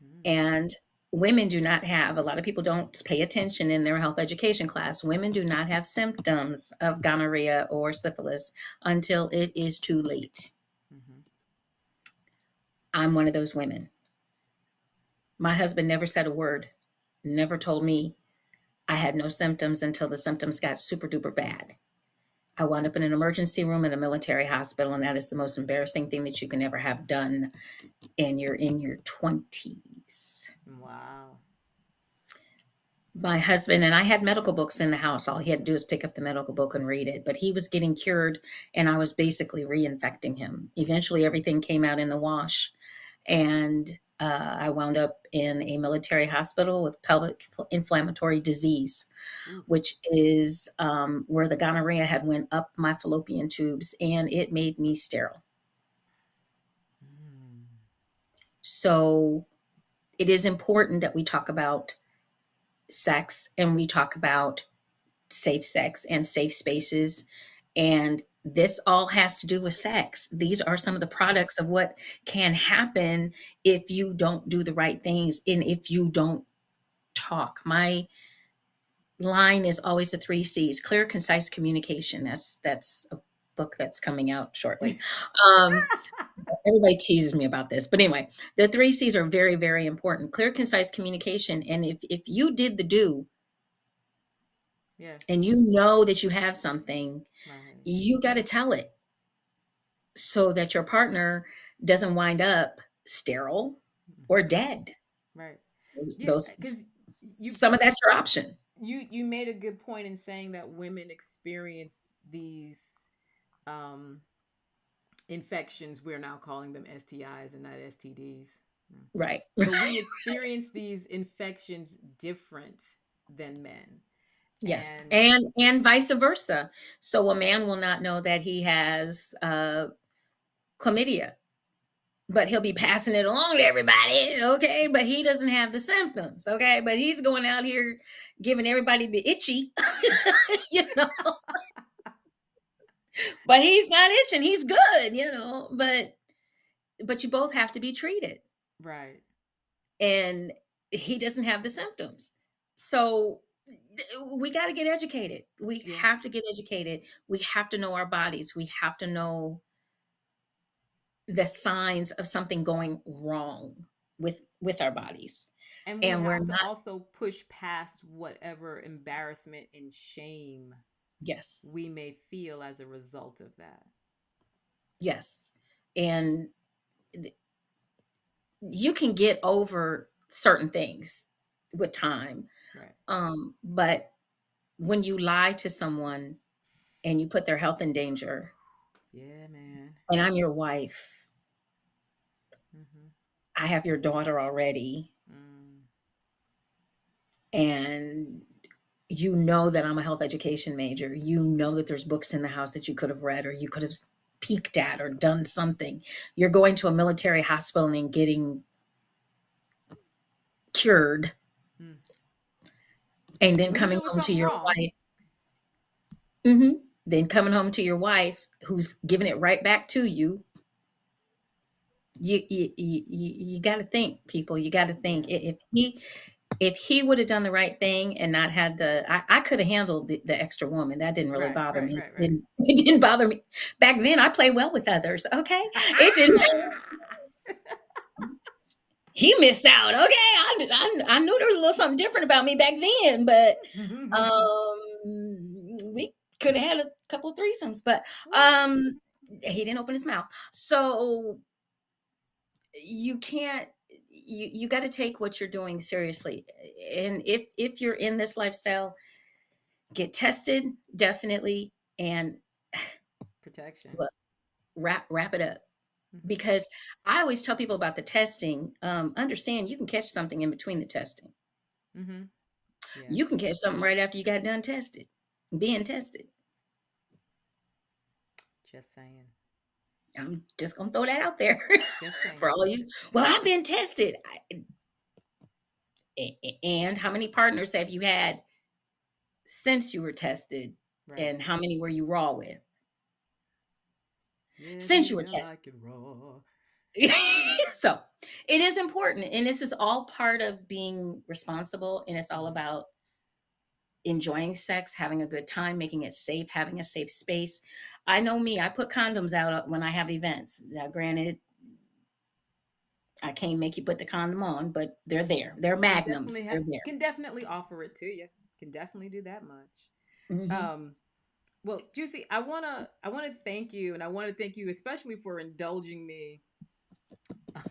Mm-hmm. And women do not have, a lot of people don't pay attention in their health education class. Women do not have symptoms of gonorrhea or syphilis until it is too late. Mm-hmm. I'm one of those women. My husband never said a word, never told me I had no symptoms until the symptoms got super duper bad. I wound up in an emergency room in a military hospital, and that is the most embarrassing thing that you can ever have done, and you're in your 20s. Wow. My husband and I had medical books in the house. All he had to do was pick up the medical book and read it. But he was getting cured, and I was basically reinfecting him. Eventually, everything came out in the wash, and I wound up in a military hospital with pelvic inflammatory disease, Ooh. which is where the gonorrhea had went up my fallopian tubes, and it made me sterile. Mm. So it is important that we talk about sex, and we talk about safe sex and safe spaces. And this all has to do with sex. These are some of the products of what can happen if you don't do the right things and if you don't talk. My line is always the 3 C's: clear, concise communication. That's a book that's coming out shortly. Um, Everybody teases me about this, but anyway, the 3 C's are very, very important: clear, concise communication. And if you did the do, Yeah. and you know that you have something, Right. you got to tell it so that your partner doesn't wind up sterile or Mm-hmm. dead. Right. Yeah, Those, because you some of that's your option. you made a good point in saying that women experience these um infections. We're now calling them STIs and not STDs. Mm. Right. But we experience these infections different than men. Yes. And And vice versa. So a man will not know that he has chlamydia but he'll be passing it along to everybody, okay? But he doesn't have the symptoms, okay? But he's going out here giving everybody the itchy, you know. But he's not itching. He's good, you know. But you both have to be treated, Right. and he doesn't have the symptoms. So we got to get educated. We Yeah. have to get educated. We have to know our bodies. We have to know the signs of something going wrong with our bodies. And we And we're have to not. also push past whatever embarrassment and shame Yes. we may feel as a result of that. Yes. And you can get over certain things with time. Right. But when you lie to someone and you put their health in danger, Yeah, man. and I'm your wife, Mm-hmm. I have your daughter already, Mm. and you know that I'm a health education major. You know that there's books in the house that you could have read or you could have peeked at or done something. You're going to a military hospital and getting cured, Mm. and then We knew coming there was home to something your wrong. wife. Hmm. Then coming home to your wife who's giving it right back to you. You got to think, people. You got to think. Yeah. If he would have done the right thing and not had I could have handled the extra woman. That didn't really Right, bother right, me. right, It right. didn't, it didn't bother me back then. I played well with others. Okay, it didn't. He missed out. Okay, I knew there was a little something different about me back then, but we could have had a couple of threesomes, but um, he didn't open his mouth. So you can't. You got to take what you're doing seriously, and if you're in this lifestyle, get tested definitely, and Protection. look, wrap it up. Mm-hmm. Because I always tell people about the testing. Understand, you can catch something in between the testing. Mm-hmm. Yeah. You can catch something right after you got done being tested. Just saying. I'm just gonna throw that out there Just for saying. all you. Well, I've been tested. And how many partners have you had since you were tested? Right. And how many were you raw with Yeah, since you were baby, I tested? like it raw. So it is important, and this is all part of being responsible, and it's all Mhm. about enjoying sex, having a good time, making it safe, having a safe space. I know me, I put condoms out when I have events. Now, granted, I can't make you put the condom on, but they're there. They're Can magnums. definitely They're there. can definitely offer it to you. Can definitely do that much. Hmm. Um, well, Juicy, I wanna thank you, and I want to thank you especially for indulging me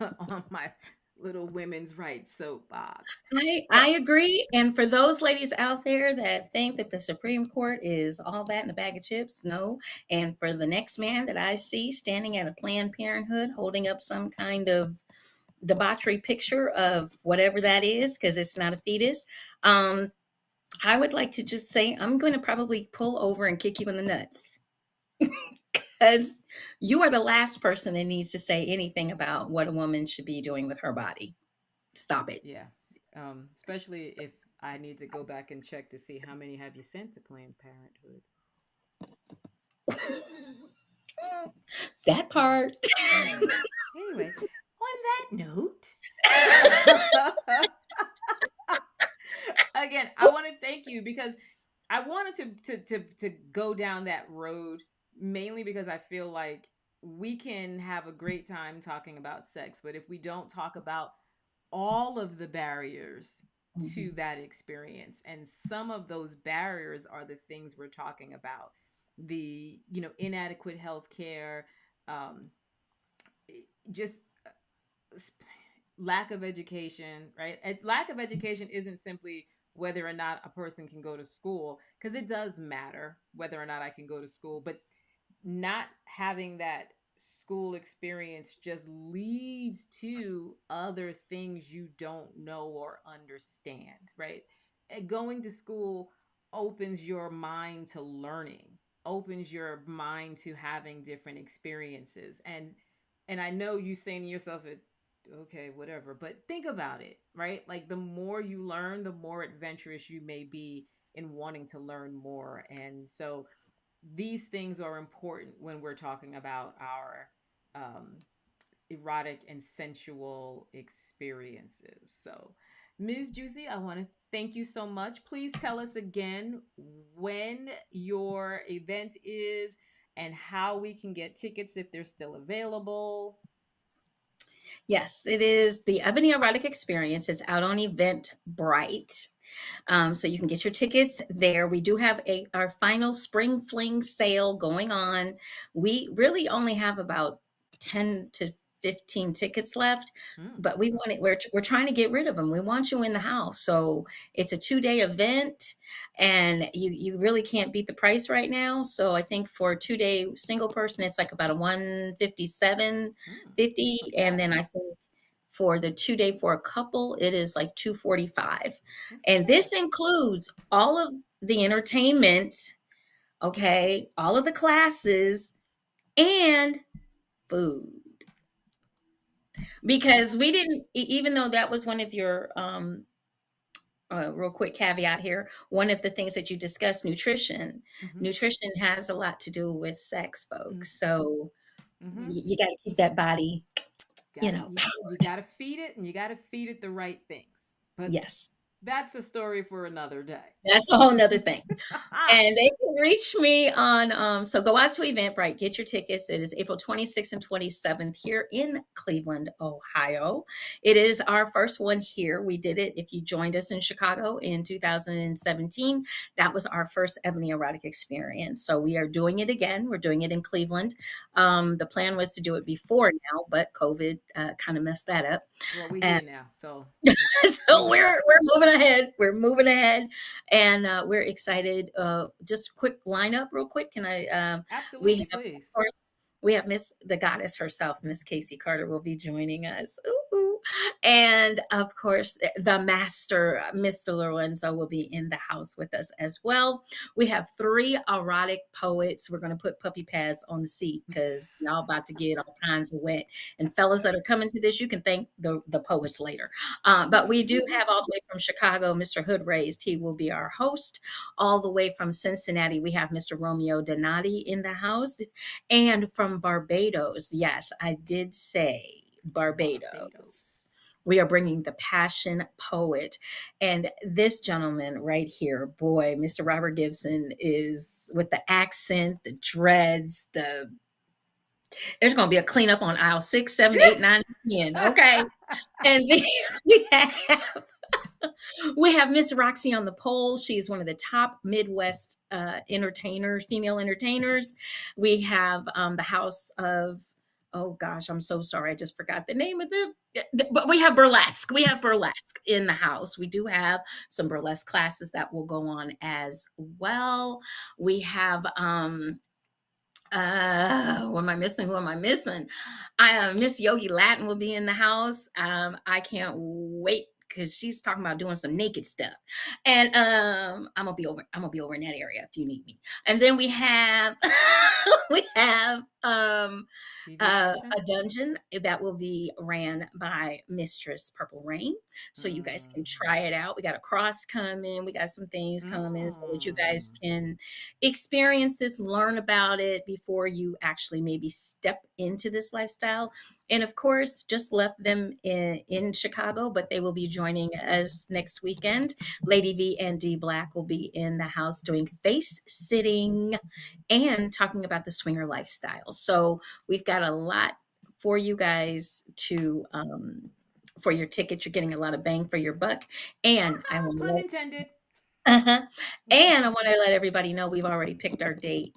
on my little women's rights soapbox. I But agree. And for those ladies out there that think that the Supreme Court is all that in a bag of chips, no. And for the next man that I see standing at a Planned Parenthood holding up some kind of debauchery picture of whatever that is, because it's not a fetus, I would like to just say I'm going to probably pull over and kick you in the nuts because you are the last person that needs to say anything about what a woman should be doing with her body. Stop it. yeah, especially if I need to go back and check to see how many have you sent to Planned Parenthood. That part. Anyway, anyway, on that note, again, I want to thank you because I wanted to go down that road mainly because I feel like we can have a great time talking about sex, but if we don't talk about all of the barriers to Mhm. that experience, and some of those barriers are the things we're talking about, the inadequate health care, um, just lack of education, right? Lack of education isn't simply whether or not a person can go to school, because it does matter whether or not I can go to school, but not having that school experience just leads to other things you don't know or understand, right? Going to school opens your mind to learning, opens your mind to having different experiences. And And I know you saying to yourself, okay, whatever, but think about it, right? Like the more you learn, the more adventurous you may be in wanting to learn more. And so these things are important when we're talking about our um, erotic and sensual experiences. So, Ms. JewCee, I want to thank you so much. Please tell us again when your event is and how we can get tickets if they're still available. Yes, it is the Ebony Erotic Experience. It's out on Eventbrite. So you can get your tickets there. We do have our final spring fling sale going on. We really only have about 10 to 15 tickets left, Hmm. but we want it. We're trying to get rid of them. We want you in the house. So it's a 2 day event, and you really can't beat the price right now. So I think for a 2 day single person, it's like about a 157.50, and Okay. then I think for the 2 day for a couple, it is like 245. What's And that? this includes all of the entertainment, okay, all of the classes and food. Because we didn't, even though that was one of your, real quick caveat here, one of the things that you discussed, nutrition. Mm-hmm. Nutrition has a lot to do with sex, folks. Mm-hmm. So Mm-hmm. you got to keep that body, Got you powered. got to feed it, and you got to feed it the right things. But Yes, that's a story for another day. that's a whole nother thing. And they can reach me on, so go out to Eventbrite, get your tickets. It is April 26th and 27th here in Cleveland, Ohio. It is our first one here. We did it. If you joined us in Chicago in 2017, that was our first Ebony Erotic Experience. So we are doing it again. We're doing it in Cleveland. The plan was to do it before now, but COVID kind of messed that up. Well, we And here now, so so move we're ahead. we're moving ahead. We're moving ahead, and we're excited. Just quick lineup, real quick. Can I? We Absolutely, have, of please. course, we have Miss the Goddess herself, Miss Casey Carter, will be joining us. Ooh, ooh. And of course, the Master, Mr. Lorenzo, will be in the house with us as well. We have three erotic poets. We're going to put puppy pads on the seat because y'all about to get all kinds of wet. And fellas that are coming to this, you can thank the poets later. But we do have all the way from Chicago, Mr. Hood Raised. He will be our host. All the way from Cincinnati, we have Mr. Romeo Donati in the house. And from Barbados, yes, I did say Barbados. Barbados. We are bringing the passion poet. And this gentleman right here, boy, Mr. Robert Gibson, is with the accent, the dreads, there's going to be a cleanup on aisle 6, 7, 8, 9, 10. Okay. And then we have we have Miss Roxy on the pole. She's one of the top Midwest entertainers, female entertainers. We have the house of, oh gosh, I'm so sorry. I just forgot the name of them. But we have burlesque. We have burlesque in the house. We do have some burlesque classes that will go on as well. We have what am I missing? Who am I missing? Miss Yogi Latin will be in the house. I can't wait because she's talking about doing some naked stuff. And I'm gonna be over in that area if you need me. And then we have we have TV version. a dungeon that will be ran by Mistress Purple Rain. So you guys can Mm. try it out. We got a cross coming, we got some things coming so that you guys Mm. can experience this, learn about it before you actually maybe step into this lifestyle. And of course, just left them in Chicago, but they will be joining us next weekend. Lady V and D Black will be in the house doing face sitting and talking about the swinger lifestyle. So we've got a lot for you guys to for your ticket. You're getting a lot of bang for your buck. And I want Pun to intended. uh-huh. And I want to let everybody know we've already picked our date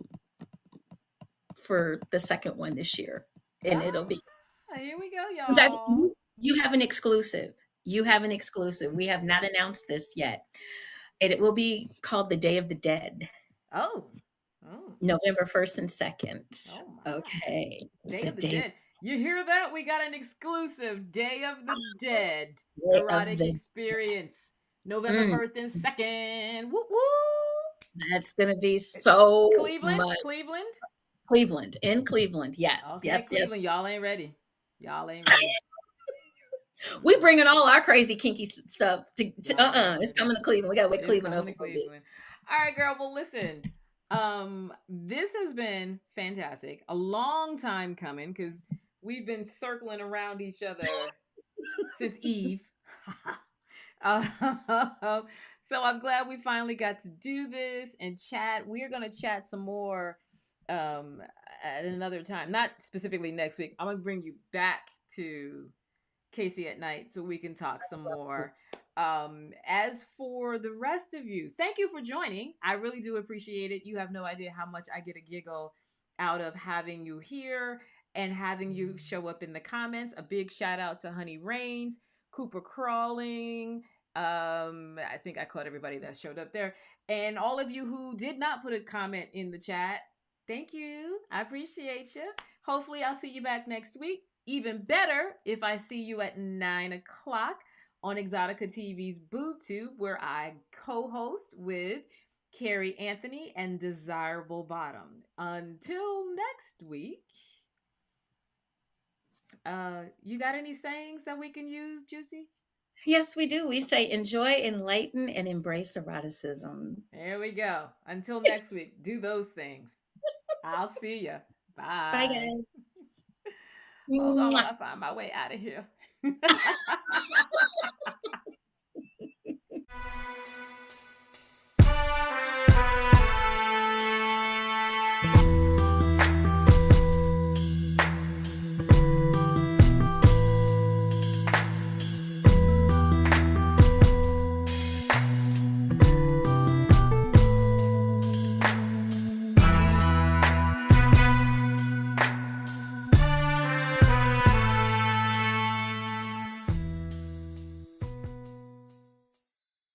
for the second one this year. And it'll be, Here we go, you guys, y'all. you have an exclusive. You have an exclusive. We have not announced this yet. And it will be called the Day of the Dead, Oh. Oh. November 1st and 2nd. Oh my. Okay. It's Day the of the Day Dead. You hear that? We got an exclusive Day of the Dead of erotic the experience. November Mm, 1st and 2nd. Woo woo. that's going to be so Cleveland? much. Cleveland? Cleveland, in Cleveland. Yes, Okay, yes, yes. Cleveland. Y'all ain't ready. Y'all ain't ready. We bringing all our crazy kinky stuff to Y'all ain't it's ready. coming to Cleveland. We gotta wake It's Cleveland coming up to a little bit. Cleveland. All right, girl. Well, listen. This has been fantastic. A long time coming because we've been circling around each other since Eve. Um, so I'm glad we finally got to do this and chat. We're gonna chat some more um at another time. Not specifically next week. I'm gonna bring you back to Casey at Night so we can talk some more. As for the rest of you, thank you for joining. I really do appreciate it. You have no idea how much I get a giggle out of having you here and having you show up in the comments. A big shout out to Honey Rains, Cooper Crawling. I think I caught everybody that showed up there. And all of you who did not put a comment in the chat, thank you. I appreciate you. Hopefully, I'll see you back next week. Even better if I see you at 9 o'clock on Exotica TV's BoobTube, where I co-host with Carrie Anthony and Desirable Bottom. Until next week, you got any sayings that we can use, JewCee? Yes, we do. We say enjoy, enlighten, and embrace eroticism. There we go. Until next week, do those things. I'll see ya. Bye, Bye. guys. Hold on while Mwah. I find my way out of here.